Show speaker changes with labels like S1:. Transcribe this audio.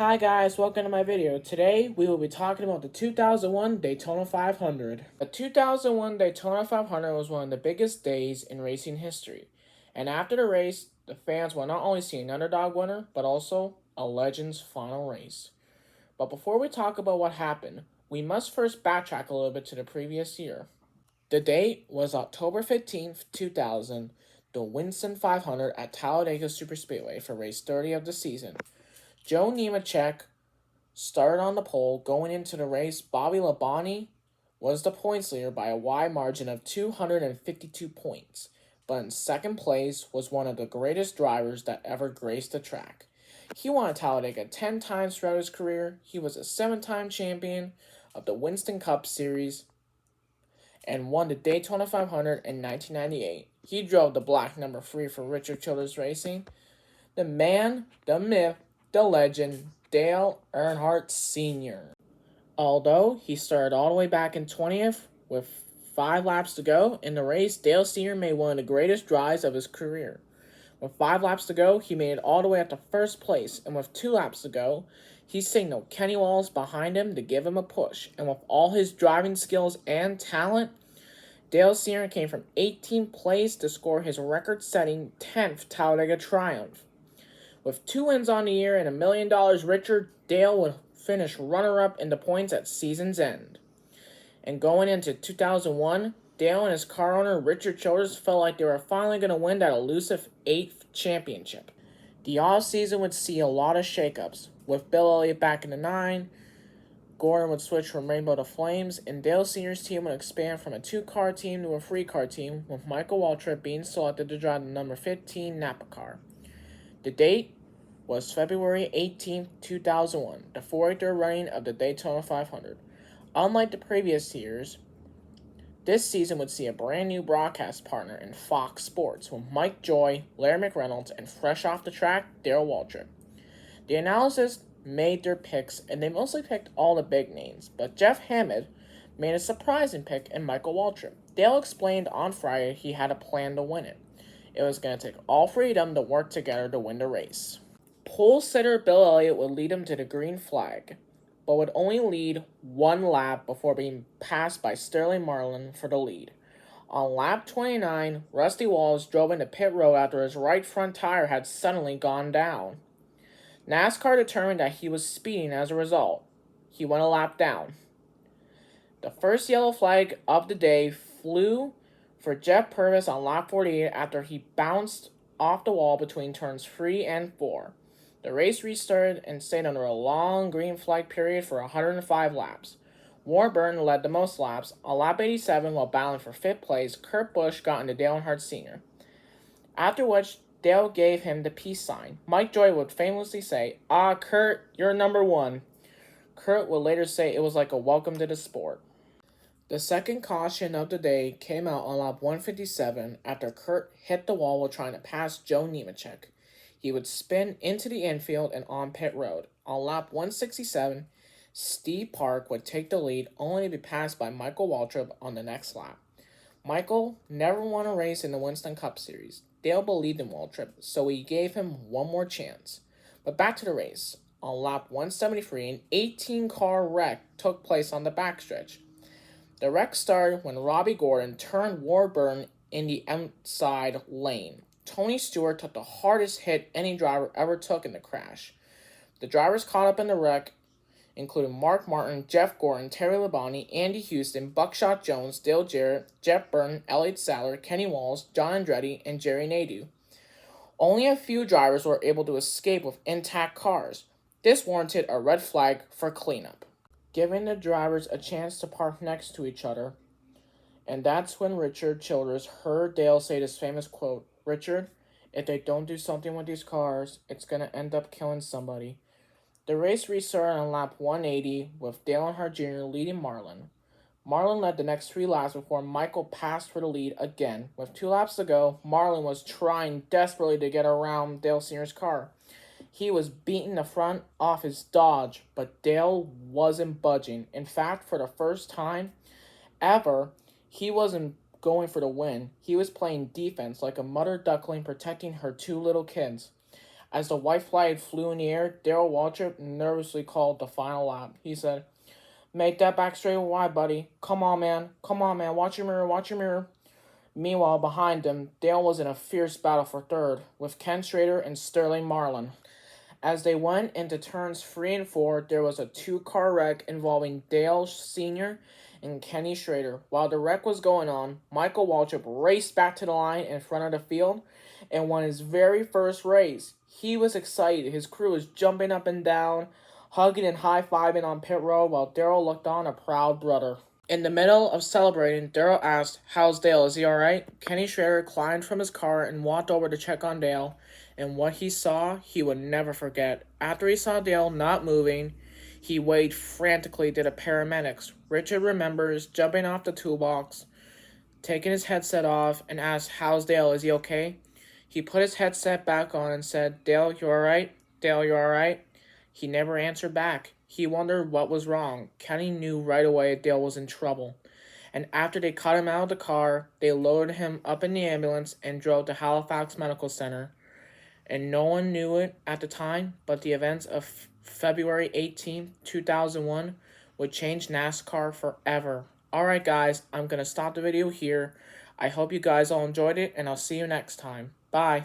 S1: Hi guys, welcome to my video. Today we will be talking about the 2001 Daytona 500. The 2001 Daytona 500 was one of the biggest days in racing history. And after the race, the fans will not only see an underdog winner, but also a legend's final race. But before we talk about what happened, we must first backtrack a little bit to the previous year. The date was October 15th, 2000, the Winston 500 at Talladega Superspeedway for race 30 of the season. Joe Nemechek started on the pole. Going into the race, Bobby Labonte was the points leader by a wide margin of 252 points, but in second place was one of the greatest drivers that ever graced the track. He won Talladega 10 times throughout his career. He was a 7-time champion of the Winston Cup Series and won the Daytona 500 in 1998. He drove the black number 3 for Richard Childress Racing. The man, the myth, the legend, Dale Earnhardt Sr. Although he started all the way back in 20th with 5 laps to go in the race, Dale Sr. made one of the greatest drives of his career. With 5 laps to go, he made it all the way up to first place, and with 2 laps to go, he signaled Kenny Wallace behind him to give him a push. And with all his driving skills and talent, Dale Sr. came from 18th place to score his record-setting 10th Talladega triumph. With 2 wins on the year and $1 million richer, Dale would finish runner-up in the points at season's end. And going into 2001, Dale and his car owner Richard Childress felt like they were finally going to win that elusive 8th championship. The off-season would see a lot of shakeups, with Bill Elliott back in the 9, Gordon would switch from Rainbow to Flames, and Dale Sr.'s team would expand from a 2-car team to a 3-car team, with Michael Waltrip being selected to drive the number 15 Napa car. The date was February 18, 2001, the 43rd running of the Daytona 500. Unlike the previous years, this season would see a brand new broadcast partner in Fox Sports with Mike Joy, Larry McReynolds, and fresh off the track, Darrell Waltrip. The analysts made their picks, and they mostly picked all the big names, but Jeff Hammond made a surprising pick in Michael Waltrip. Dale explained on Friday he had a plan to win it. It was going to take all 3 of them to work together to win the race. Pole sitter Bill Elliott would lead him to the green flag, but would only lead 1 lap before being passed by Sterling Marlin for the lead. On lap 29, Rusty Wallace drove into pit road after his right front tire had suddenly gone down. NASCAR determined that he was speeding as a result. He went a lap down. The first yellow flag of the day flew for Jeff Purvis on lap 48 after he bounced off the wall between turns 3 and 4. The race restarted and stayed under a long green flag period for 105 laps. Warburton led the most laps. On lap 87, while battling for 5th place, Kurt Busch got into Dale Earnhardt Sr. After which, Dale gave him the peace sign. Mike Joy would famously say, "Ah, Kurt, you're number 1. Kurt would later say it was like a welcome to the sport. The second caution of the day came out on lap 157 after Kurt hit the wall while trying to pass Joe Nemechek. He would spin into the infield and on pit road. On lap 167, Steve Park would take the lead, only to be passed by Michael Waltrip on the next lap. Michael never won a race in the Winston Cup Series. Dale believed in Waltrip, so he gave him one more chance. But back to the race. On lap 173, an 18-car wreck took place on the backstretch. The wreck started when Robbie Gordon turned Warburton in the outside lane. Tony Stewart took the hardest hit any driver ever took in the crash. The drivers caught up in the wreck, including Mark Martin, Jeff Gordon, Terry Labonte, Andy Houston, Buckshot Jones, Dale Jarrett, Jeff Burton, Elliott Sadler, Kenny Wallace, John Andretti, and Jerry Nadeau. Only a few drivers were able to escape with intact cars. This warranted a red flag for cleanup, giving the drivers a chance to park next to each other. And that's when Richard Childress heard Dale say this famous quote, "Richard, if they don't do something with these cars, it's going to end up killing somebody." The race restarted on lap 180 with Dale Earnhardt Jr. leading Marlin. Marlin led the next 3 laps before Michael passed for the lead again. With 2 laps to go, Marlin was trying desperately to get around Dale Sr.'s car. He was beating the front off his Dodge, but Dale wasn't budging. In fact, for the first time ever, he wasn't going for the win. He was playing defense like a mother duckling protecting her 2 little kids. As the white flag flew in the air, Darrell Waltrip nervously called the final lap. He said, "Make that back straight wide, buddy. Come on, man. Come on, man. Watch your mirror. Watch your mirror." Meanwhile, behind him, Dale was in a fierce battle for third, with Ken Schrader and Sterling Marlin. As they went into turns 3 and 4, there was a two-car wreck involving Dale Sr. and Kenny Schrader. While the wreck was going on, Michael Waltrip raced back to the line in front of the field and won his very first race. He was excited. His crew was jumping up and down, hugging and high-fiving on pit road while Darrell looked on a proud brother. In the middle of celebrating, Darrell asked, "How's Dale? Is he alright?" Kenny Schrader climbed from his car and walked over to check on Dale, and what he saw, he would never forget. After he saw Dale not moving, he waved frantically to the paramedics. Richard remembers jumping off the toolbox, taking his headset off, and asked, "How's Dale? Is he okay?" He put his headset back on and said, "Dale, you alright? Dale, you alright?" He never answered back. He wondered what was wrong. Kenny knew right away Dale was in trouble. And after they cut him out of the car, they loaded him up in the ambulance and drove to Halifax Medical Center. And no one knew it at the time, but the events of February 18th, 2001 would change NASCAR forever. Alright guys, I'm going to stop the video here. I hope you guys all enjoyed it, and I'll see you next time. Bye.